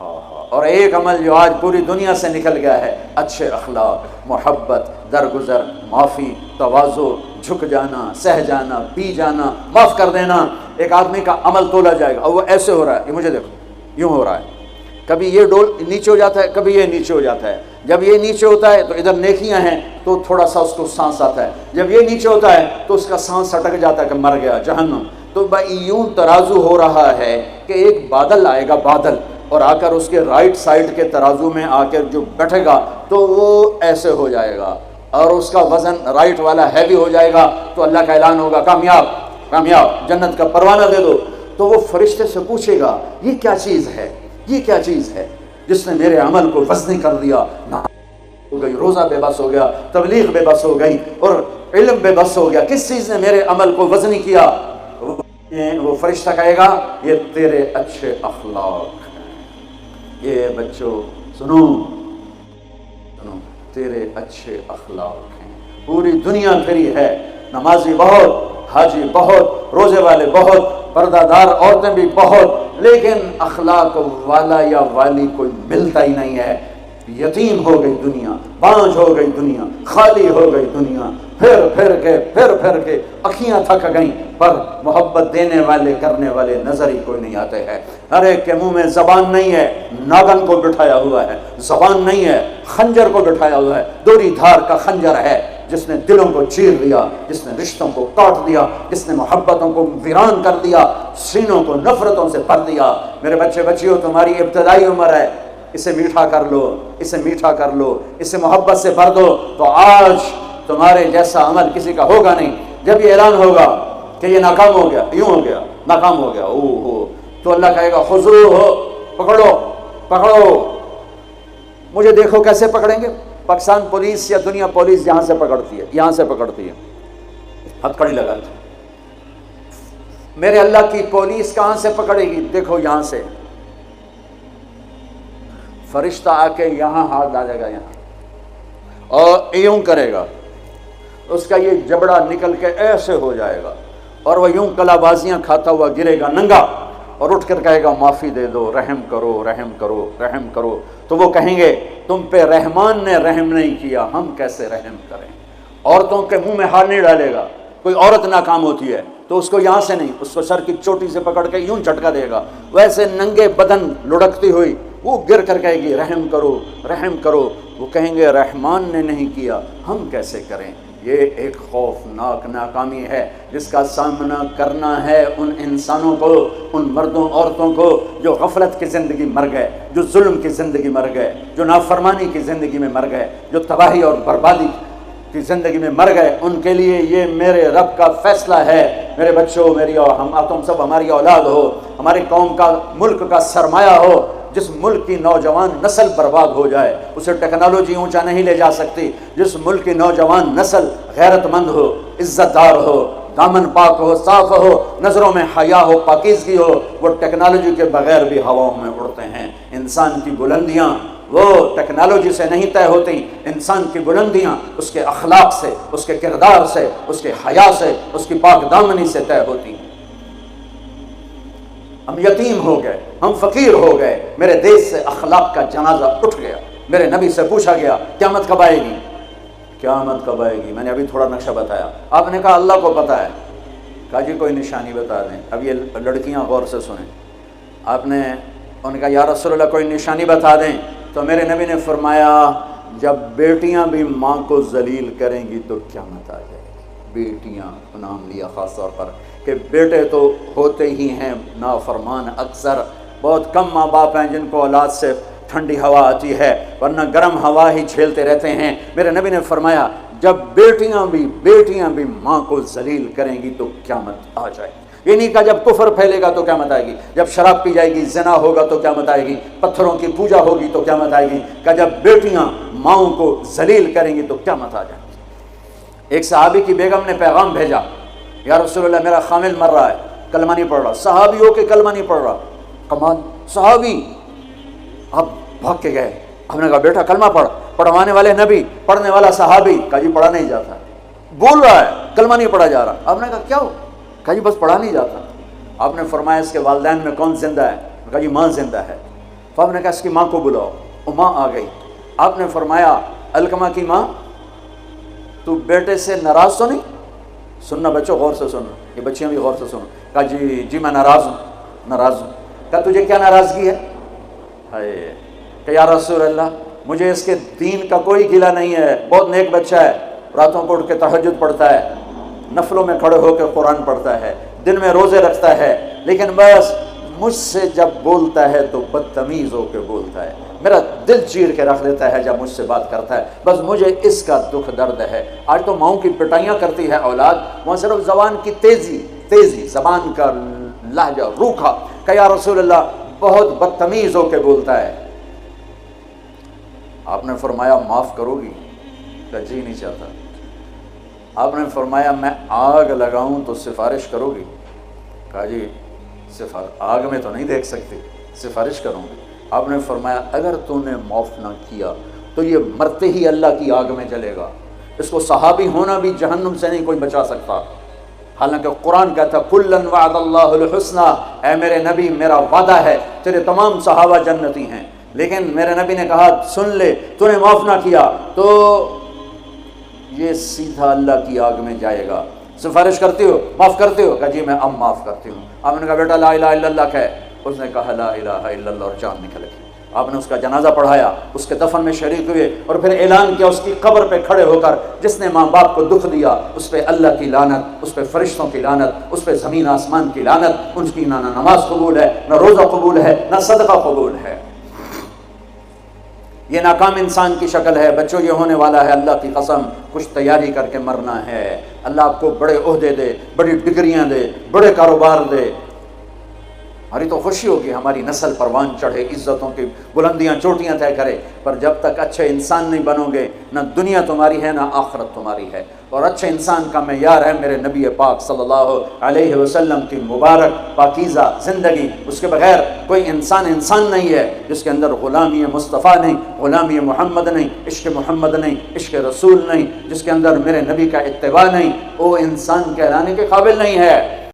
ہاں ہاں، اور ایک عمل جو آج پوری دنیا سے نکل گیا ہے، اچھے اخلاق، محبت، درگزر، معافی، تواضع، جھک جانا، سہ جانا، پی جانا، معاف کر دینا۔ ایک آدمی کا عمل تولا جائے گا اور وہ ایسے ہو رہا ہے، یہ مجھے دیکھو یوں ہو رہا ہے، کبھی یہ ڈول نیچے ہو جاتا ہے، کبھی یہ نیچے ہو جاتا ہے۔ جب یہ نیچے ہوتا ہے تو ادھر نیکیاں ہیں تو تھوڑا سا اس کو سانس آتا ہے، جب یہ نیچے ہوتا ہے تو اس کا سانس اٹک جاتا ہے کہ مر گیا، جہنم۔ تو بھائی یوں ترازو ہو رہا ہے کہ ایک بادل آئے گا، بادل، اور آ کر اس کے رائٹ سائڈ کے ترازو میں آ کر جو بیٹھے گا تو وہ ایسے ہو جائے گا، اور اس کا وزن رائٹ والا ہیوی ہو جائے گا، تو اللہ کا اعلان ہوگا کامیاب کامیاب، جنت کا پروانہ دے دو۔ تو وہ فرشتے سے پوچھے گا یہ کیا چیز ہے، یہ کیا چیز ہے جس نے میرے عمل کو وزنی کر دیا؟ ہو گئی، روزہ بے بس ہو گیا، تبلیغ بے بس ہو گئی، اور علم بے بس ہو گیا، کس چیز نے میرے عمل کو وزنی کیا؟ وہ فرشتہ کہے گا یہ تیرے اچھے اخلاق ہیں۔ یہ بچوں سنو سنو، تیرے اچھے اخلاق ہیں۔ پوری دنیا پھری ہے، نمازی بہت، حاجی بہت، روزے والے بہت، پردہ دار عورتیں بھی بہت، لیکن اخلاق والا یا والی کوئی ملتا ہی نہیں ہے۔ یتیم ہو گئی دنیا، بانجھ ہو گئی دنیا، خالی ہو گئی دنیا، پھر کے اکھیاں تھک گئیں، پر محبت دینے والے کرنے والے نظر ہی کوئی نہیں آتے ہیں۔ ہر ایک کے منہ میں زبان نہیں ہے، ناگن کو بٹھایا ہوا ہے، زبان نہیں ہے، خنجر کو بٹھایا ہوا ہے، دوری دھار کا خنجر ہے، جس نے دلوں کو چیر دیا، جس نے رشتوں کو کاٹ دیا، جس نے محبتوں کو ویران کر دیا، سینوں کو نفرتوں سے بھر دیا۔ میرے بچے بچیوں، تمہاری ابتدائی عمر ہے، اسے میٹھا کر لو، اسے میٹھا کر لو، اسے محبت سے بھر دو، تو آج تمہارے جیسا عمل کسی کا ہوگا نہیں۔ جب یہ اعلان ہوگا کہ یہ ناکام ہو گیا، یوں ہو گیا، ناکام ہو گیا، تو اللہ کہے گا خذوہ، پکڑو پکڑو۔ مجھے دیکھو کیسے پکڑیں گے؟ پاکستان پولیس یا دنیا پولیس یہاں سے پکڑتی ہے، یہاں سے پکڑتی ہے، ہتھکڑی لگاتی ہے۔ میرے اللہ کی پولیس کہاں سے پکڑے گی؟ دیکھو یہاں سے، فرشتہ آ کے یہاں ہاتھ ڈالے گا، یہاں، اور یوں کرے گا، اس کا یہ جبڑا نکل کے ایسے ہو جائے گا، اور وہ یوں کلا بازیاں کھاتا ہوا گرے گا ننگا، اور اٹھ کر کہے گا معافی دے دو، رحم کرو رحم کرو رحم کرو۔ تو وہ کہیں گے تم پہ رحمان نے رحم نہیں کیا، ہم کیسے رحم کریں؟ عورتوں کے منہ میں ہاتھ نہیں ڈالے گا۔ کوئی عورت ناکام ہوتی ہے تو اس کو یہاں سے نہیں، اس کو سر کی چوٹی سے پکڑ کے یوں جھٹکا دے گا، ویسے ننگے بدن لڑکتی ہوئی وہ گر کر کہے گی رحم کرو رحم کرو۔ وہ کہیں گے رحمان نے نہیں کیا، ہم کیسے کریں؟ یہ ایک خوفناک ناکامی ہے جس کا سامنا کرنا ہے ان انسانوں کو، ان مردوں عورتوں کو جو غفلت کی زندگی مر گئے، جو ظلم کی زندگی مر گئے، جو نافرمانی کی زندگی میں مر گئے، جو تباہی اور بربادی کی زندگی میں مر گئے۔ ان کے لیے یہ میرے رب کا فیصلہ ہے۔ میرے بچوں، میری تم سب ہماری اولاد ہو، ہماری قوم کا، ملک کا سرمایہ ہو۔ جس ملک کی نوجوان نسل برباد ہو جائے اسے ٹیکنالوجی اونچا نہیں لے جا سکتی۔ جس ملک کی نوجوان نسل غیرت مند ہو، عزت دار ہو، دامن پاک ہو، صاف ہو، نظروں میں حیا ہو، پاکیزگی ہو، وہ ٹیکنالوجی کے بغیر بھی ہواؤں میں اڑتے ہیں۔ انسان کی بلندیاں وہ ٹیکنالوجی سے نہیں طے ہوتی، انسان کی بلندیاں اس کے اخلاق سے، اس کے کردار سے، اس کے حیا سے، اس کی پاک دامنی سے طے ہوتی ہیں۔ ہم یتیم ہو گئے، ہم فقیر ہو گئے، میرے دیش سے اخلاق کا جنازہ اٹھ گیا۔ میرے نبی سے پوچھا گیا قیامت کب آئے گی؟ قیامت کب آئے گی؟ میں نے ابھی تھوڑا نقشہ بتایا، آپ نے کہا اللہ کو پتہ ہے۔ کہا جی کوئی نشانی بتا دیں۔ اب یہ لڑکیاں غور سے سنیں۔ آپ نے ان کا یا رسول اللہ کوئی نشانی بتا دیں، تو میرے نبی نے فرمایا جب بیٹیاں بھی ماں کو ذلیل کریں گی تو قیامت آ جائے گی۔ بیٹیاں نام لیا خاص طور پر، کہ بیٹے تو ہوتے ہی ہیں نافرمان، اکثر بہت کم ماں باپ ہیں جن کو اولاد سے ٹھنڈی ہوا آتی ہے، ورنہ گرم ہوا ہی جھیلتے رہتے ہیں۔ میرے نبی نے فرمایا جب بیٹیاں بھی ماں کو ذلیل کریں گی تو قیامت آ جائے گی۔ یہ نہیں کہا جب کفر پھیلے گا تو قیامت آئے گی، جب شراب پی جائے گی، زنا ہوگا تو قیامت آئے گی، پتھروں کی پوجا ہوگی تو قیامت آئے گی۔ کہ جب بیٹیاں ماؤں کو ذلیل کریں گی تو قیامت آ جائے گی۔ ایک صحابی کی بیگم نے پیغام بھیجا، یا رسول اللہ میرا خامل مر رہا ہے، کلمہ نہیں پڑھ رہا۔ صحابی ہو کے کلمہ نہیں پڑھ رہا، کمال صحابی۔ اب بھاگ کے گئے، ہم نے کہا بیٹا کلمہ پڑھ۔ پڑھوانے والے نبی، پڑھنے والا صحابی۔ کہا جی پڑھا نہیں جاتا، بول رہا ہے کلمہ نہیں پڑھا جا رہا۔ آپ نے کہا کیا ہو؟ کہا جی بس پڑھا نہیں جاتا۔ آپ نے فرمایا اس کے والدین میں کون زندہ ہے؟ کہا جی ماں زندہ ہے۔ تو آپ نے کہا اس کی ماں کو بلاؤ، وہ ماں آ گئی۔ آپ نے فرمایا علقمہ کی ماں تو بیٹے سے ناراض تو نہیں؟ سننا بچوں، غور سے سننا، یہ بچیاں بھی غور سے سننا۔ کہا جی میں ناراض ہوں۔ کہا تجھے کیا ناراضگی ہے؟ ہائے کہ یا رسول اللہ مجھے اس کے دین کا کوئی گلہ نہیں ہے، بہت نیک بچہ ہے، راتوں کو اٹھ کے تہجد پڑھتا ہے، نفلوں میں کھڑے ہو کے قرآن پڑھتا ہے، دن میں روزے رکھتا ہے، لیکن بس مجھ سے جب بولتا ہے تو بدتمیز ہو کے بولتا ہے، میرا دل چیر کے رکھ دیتا ہے جب مجھ سے بات کرتا ہے، بس مجھے اس کا دکھ درد ہے۔ آج تو ماؤں کی پٹائیاں کرتی ہے اولاد، وہاں صرف زبان کی تیزی، زبان کا لہجہ روکھا، کہ یا رسول اللہ بہت بدتمیز ہو کے بولتا ہے۔ آپ نے فرمایا معاف کرو گی؟ کہ جی نہیں چاہتا۔ آپ نے فرمایا میں آگ لگاؤں تو سفارش کرو گی؟ کہا جی آگ میں تو نہیں دیکھ سکتی، سفارش کروں گی۔ آپ نے فرمایا اگر تو نے معاف نہ کیا تو یہ مرتے ہی اللہ کی آگ میں جلے گا، اس کو صحابی ہونا بھی جہنم سے نہیں کوئی بچا سکتا، حالانکہ قرآن کہتا کلن وعد اللہ الحسنى، اے میرے نبی میرا وعدہ ہے تیرے تمام صحابہ جنتی ہیں، لیکن میرے نبی نے کہا سن لے تو نے معاف نہ کیا تو یہ سیدھا اللہ کی آگ میں جائے گا، سفارش کرتے ہو، معاف کرتے ہو؟ کہا جی میں اب معاف کرتی ہوں۔ آپ نے کہا بیٹا لا الہ الا اللہ کہے، اس نے کہا لا الہ الا اللہ اور جان نکل گئی۔ آپ نے اس کا جنازہ پڑھایا، اس کے دفن میں شریک ہوئے اور پھر اعلان کیا اس کی قبر پہ کھڑے ہو کر جس نے ماں باپ کو دکھ دیا اس پہ اللہ کی لعنت، اس پہ فرشتوں کی لعنت، اس پہ زمین آسمان کی لعنت، ان کی نہ نماز قبول ہے، نہ روزہ قبول ہے، نہ صدقہ قبول ہے۔ یہ ناکام انسان کی شکل ہے۔ بچوں یہ ہونے والا ہے، اللہ کی قسم کچھ تیاری کر کے مرنا ہے۔ اللہ آپ کو بڑے عہدے دے، بڑی ڈگریاں دے، بڑے کاروبار دے، ہماری تو خوشی ہوگی ہماری نسل پروان چڑھے، عزتوں کی بلندیاں چوٹیاں طے کرے، پر جب تک اچھے انسان نہیں بنو گے نہ دنیا تمہاری ہے نہ آخرت تمہاری ہے۔ اور اچھے انسان کا معیار ہے میرے نبی پاک صلی اللہ علیہ وسلم کی مبارک پاکیزہ زندگی، اس کے بغیر کوئی انسان نہیں ہے جس کے اندر غلامی مصطفیٰ نہیں، غلامی محمد نہیں، عشق محمد نہیں، عشق رسول نہیں، جس کے اندر میرے نبی کا اتباع نہیں، وہ انسان کہلانے کے قابل نہیں ہے۔